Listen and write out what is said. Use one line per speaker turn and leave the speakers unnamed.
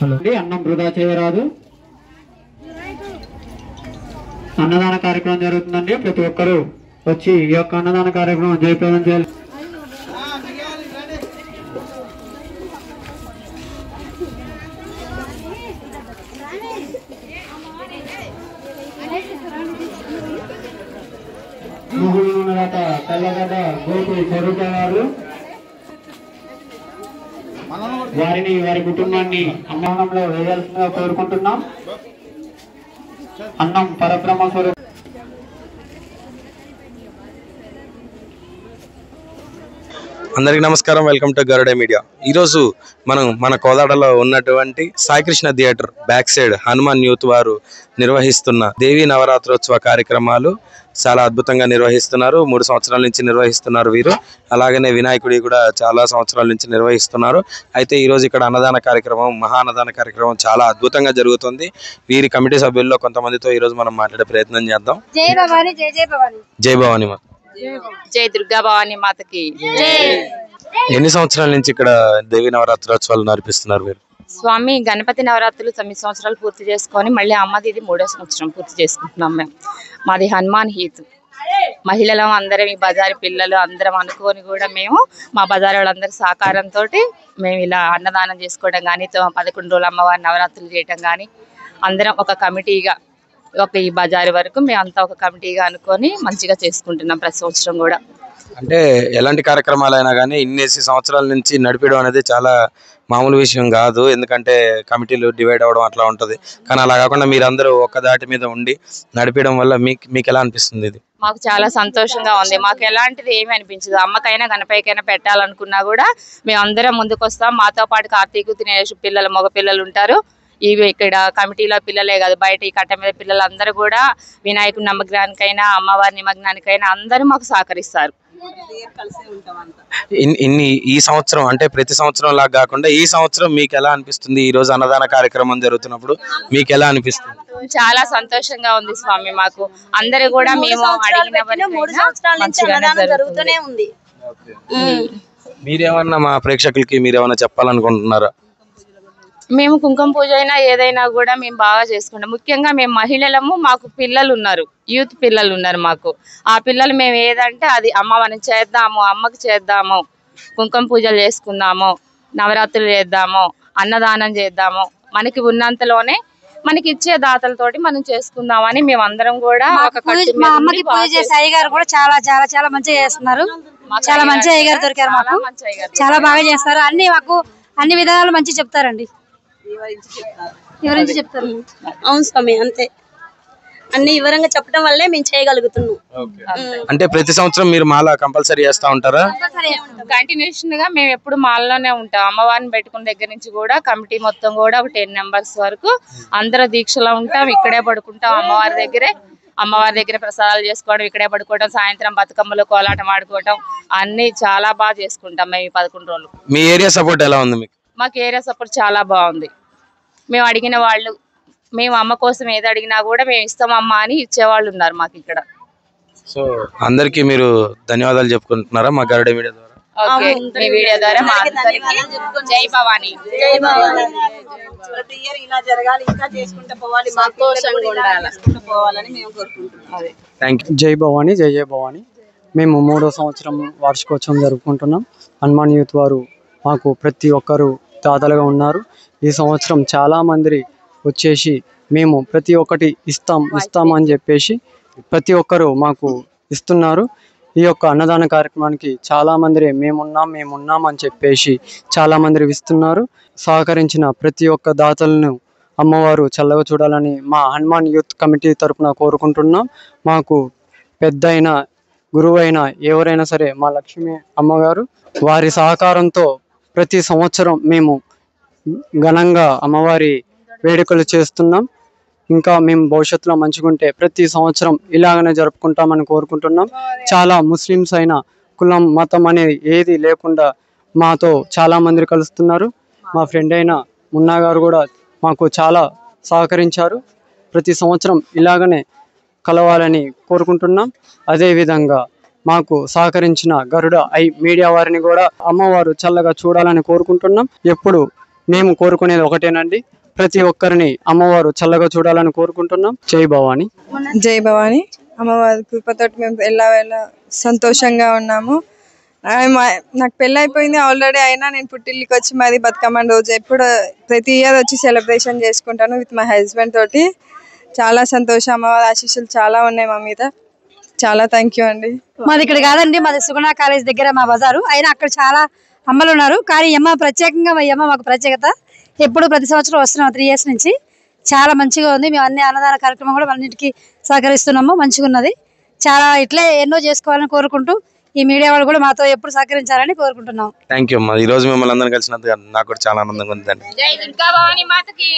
అన్నం వృధా చేయరాదు. అన్నదాన కార్యక్రమం జరుగుతుందండి. ప్రతి ఒక్కరూ వచ్చి ఈ యొక్క అన్నదాన కార్యక్రమం జయప్రదం చేయాలి. ముగ్గురున్నదాత తెల్లగడ్డ గోపి స్వరూప గారు వారిని వారి కుటుంబాన్ని అన్నదానంలో వేయాల్సిందిగా కోరుకుంటున్నాం. అన్నం పరబ్రహ్మ స్వరూపం.
అందరికీ నమస్కారం. Welcome to Garuda media. ఈరోజు మనం మన కోదాడలో ఉన్నటువంటి Saikrishna theatre back side Hanuman youth వారు నిర్వహిస్తున్న దేవీ నవరాత్రోత్సవ కార్యక్రమాలు చాలా అద్భుతంగా నిర్వహిస్తున్నారు. 3 సంవత్సరాల నుంచి నిర్వహిస్తున్నారు వీరు. అలాగనే వినాయకుడి కూడా చాలా సంవత్సరాల నుంచి నిర్వహిస్తున్నారు. అయితే ఈరోజు ఇక్కడ అన్నదాన కార్యక్రమం, మహా అన్నదాన కార్యక్రమం చాలా అద్భుతంగా జరుగుతుంది. వీరి కమిటీ సభ్యుల్లో కొంతమందితో ఈరోజు మనం మాట్లాడే ప్రయత్నం చేద్దాం.
జై భవాని, జై జై భవాని,
జై భవాని మాత,
జై దుర్గా భవాని మాతకి.
ఎన్ని సంవత్సరాల నుంచి ఇక్కడ దేవీ నవరాత్రోత్సవాలు నడిపిస్తున్నారు మీరు?
స్వామి గణపతి నవరాత్రులు 9 సంవత్సరాలు పూర్తి చేసుకొని మళ్ళీ అమ్మది ఇది 3వ సంవత్సరం పూర్తి చేసుకుంటున్నాం మేము. మాది హనుమాన్ హీత్. మహిళలు అందరం, ఈ బజారు పిల్లలు అందరం అనుకొని కూడా మేము మా బజారు వాళ్ళందరి సహకారంతో మేము ఇలా అన్నదానం చేసుకోవడం కానీ, 11 రోజులు అమ్మవారి నవరాత్రులు చేయటం కానీ, అందరం ఒక కమిటీగా ఈ బజారు వరకు మేమంతా ఒక కమిటీగా అనుకొని మంచిగా చేసుకుంటున్నాం ప్రతి సంవత్సరం కూడా.
అంటే ఎలాంటి కార్యక్రమాలైనా కానీ ఇన్నేసి సంవత్సరాల నుంచి నడిపడం అనేది చాలా మామూలు విషయం కాదు. ఎందుకంటే కమిటీలు డివైడ్ అవ్వడం అట్లా ఉంటుంది. కానీ అలా కాకుండా మీరందరూ ఒక్క దాటి మీద ఉండి నడిపడం వల్ల మీకు ఎలా అనిపిస్తుంది? ఇది
మాకు చాలా సంతోషంగా ఉంది. మాకు ఎలాంటిది ఏమి అనిపించదు. అమ్మకైనా గణపైకైనా పెట్టాలనుకున్నా కూడా మేము అందరం ముందుకు వస్తాం. మాతో పాటు కార్తీకు తినేసి పిల్లలు, మగ పిల్లలు ఉంటారు. ఇవి ఇక్కడ కమిటీలో పిల్లలే కాదు, బయట ఈ కట్ట మీద పిల్లలు అందరూ కూడా వినాయకుడి నిమగ్నానికైనా అమ్మవారి నిమగ్నానికైనా అందరూ మాకు సహకరిస్తారు.
ఈ సంవత్సరం అంటే ప్రతి సంవత్సరం లాగా కాకుండా ఈ సంవత్సరం మీకు ఎలా అనిపిస్తుంది? ఈ రోజు అన్నదాన కార్యక్రమం జరుగుతున్నప్పుడు మీకు ఎలా అనిపిస్తుంది?
చాలా సంతోషంగా ఉంది స్వామి. మాకు అందరూ కూడా మేము
జరుగుతూనే ఉంది.
మీరేమన్నా మా ప్రేక్షకులకి మీరేమన్నా చెప్పాలనుకుంటున్నారా?
మేము కుంకుమ పూజ అయినా ఏదైనా కూడా మేము బాగా చేసుకుంటాం. ముఖ్యంగా మేము మహిళలము, మాకు పిల్లలు ఉన్నారు, యూత్ పిల్లలు ఉన్నారు మాకు. ఆ పిల్లలు మేము ఏదంటే అది అమ్మవారిని చేద్దాము, అమ్మకి చేద్దాము, కుంకుమ పూజలు చేసుకుందాము, నవరాత్రులు చేద్దాము, అన్నదానం చేద్దాము, మనకి ఉన్నంతలోనే మనకి ఇచ్చే దాతలతోటి మనం చేసుకుందామని మేము అందరం కూడా
మా అమ్మకి పూజ చేసే అయ్యగారు కూడా చాలా చాలా చాలా మంచిగా చేస్తున్నారు. చాలా మంచి అయ్యగారు దొరికారు మాకు. చాలా బాగా చేస్తారు. అన్ని మాకు అన్ని విధాలు మంచి చెప్తారండి. వివరించి చెప్తారు. అవును స్వామి, అంతే. అన్ని వివరంగా చెప్పడం వల్లే మేము చేయగలుగుతున్నాం.
అంటే ప్రతి సంవత్సరం మీరు మాల కంపల్సరీ చేస్తా ఉంటారా?
కంటిన్యూషన్ గా మేము ఎప్పుడు మాలలోనే ఉంటాం. అమ్మవారిని పెట్టుకున్న దగ్గర నుంచి కూడా కమిటీ మొత్తం కూడా ఒక 10 మెంబర్స్ వరకు అందరూ దీక్షలో ఉంటాం. ఇక్కడే పడుకుంటాం అమ్మవారి దగ్గరే. అమ్మవారి దగ్గర ప్రసాదాలు చేసుకోవడం, ఇక్కడే పడుకోవడం, సాయంత్రం బతుకమ్మలు కోలాటం ఆడుకోవడం అన్ని చాలా బాగా చేసుకుంటాం మేము ఈ 11 రోజులు.
మీ ఏరియా సపోర్ట్ ఎలా ఉంది మీకు?
మాకు ఏరియా సపోర్ట్ చాలా బాగుంది. మేము అడిగిన వాళ్ళు, మేము అమ్మ కోసం ఏది అడిగినా కూడా మేము ఇస్తామమ్మా అని ఇచ్చేవాళ్ళు ఉన్నారు మాకు ఇక్కడ.
సో అందరికి మీరు ధన్యవాదాలు చెప్పుకుంటున్నారా మా గరుడ మీడియా ద్వారా?
ఓకే, మీ వీడియో ద్వారా మా అందరికి జై భవాని. జై భవాని.
ప్రతి ఇయర్ ఇలా జరగాలి, ఇంకా చేసుకుంటూ పోవాలి, సంతోషంగా ఉండాలి, పోవాలని మేము కోరుకుంటున్నాం.
థాంక్యూ.
జై భవాని, జై జై భవాని. మేము 3వ సంవత్సరం వార్షికోత్సవం జరుపుకుంటున్నాం. హనుమాన్ యూత్ వారు మాకు ప్రతి ఒక్కరు దాతలుగా ఉన్నారు. ఈ సంవత్సరం చాలా మంది వచ్చేసి మేము ప్రతి ఒక్కటి ఇస్తాం అని చెప్పేసి ప్రతి ఒక్కరు మాకు ఇస్తున్నారు. ఈ యొక్క అన్నదాన కార్యక్రమానికి చాలా మంది మేమున్నాం అని చెప్పేసి చాలా మంది ఇస్తున్నారు. సహకరించిన ప్రతి ఒక్క దాతలను అమ్మవారు చల్లగా చూడాలని మా హనుమాన్ యూత్ కమిటీ తరపున కోరుకుంటున్నాం. మాకు పెద్దయిన గురువైన ఎవరైనా సరే మా లక్ష్మీ అమ్మగారు వారి సహకారంతో ప్రతి సంవత్సరం మేము ఘనంగా అమ్మవారి వేడుకలు చేస్తున్నాం. ఇంకా మేము భవిష్యత్తులో మంచిగుంటే ప్రతి సంవత్సరం ఇలాగనే జరుపుకుంటామని కోరుకుంటున్నాం. చాలా ముస్లిమ్స్ అయినా కులం మతం అనేది ఏది లేకుండా మాతో చాలా మంది కలుస్తున్నారు. మా ఫ్రెండ్ అయిన మున్నా గారు కూడా మాకు చాలా సహకరించారు. ప్రతి సంవత్సరం ఇలాగనే కలవాలని కోరుకుంటున్నాం. అదేవిధంగా మాకు సహకరించిన గరుడ మీడియా వారిని కూడా అమ్మవారు చల్లగా చూడాలని కోరుకుంటున్నాం. ఎప్పుడు మేము కోరుకునేది ఒకటేనండి, ప్రతి ఒక్కరిని అమ్మవారు చల్లగా చూడాలని కోరుకుంటున్నాం. జై భవాని.
జై భవాని. అమ్మవారి కృపతో మేము ఎలా సంతోషంగా ఉన్నాము. నాకు పెళ్ళి అయిపోయింది ఆల్రెడీ, అయినా నేను పుట్టిల్లికి వచ్చి మాది బతుకమ్మ రోజు ఎప్పుడు ప్రతి ఇయర్ వచ్చి సెలబ్రేషన్ చేసుకుంటాను విత్ మై హస్బెండ్ తోటి. చాలా సంతోషం. అమ్మవారి ఆశీస్సులు చాలా ఉన్నాయి మా మీద. చాలా థ్యాంక్ యూ అండి.
మాది ఇక్కడ కాదండి, మాది సుగుణ కాలేజ్ దగ్గర మా బజారు. అయినా అక్కడ చాలా అమ్మలు ఉన్నారు, కానీ అమ్మ ప్రత్యేకంగా మా అమ్మ మాకు ప్రత్యేకత. ఎప్పుడు ప్రతి సంవత్సరం వస్తున్నాం 3 years నుంచి. చాలా మంచిగా ఉంది. మేము అన్ని అన్నదాన కార్యక్రమం కూడా అన్నిటికీ సహకరిస్తున్నాము. మంచిగా ఉన్నది. చాలా ఇట్లే ఎన్నో చేసుకోవాలని కోరుకుంటూ ఈ మీడియా వాళ్ళు కూడా మాతో ఎప్పుడు సహకరించాలని కోరుకుంటున్నాం.
థ్యాంక్ యూ అమ్మా. ఈ రోజు మిమ్మల్ని అందరం కలిసినందుకు నాకు కూడా చాలా ఆనందంగా ఉందండి.
జై దుర్గా భవాని మాతకి.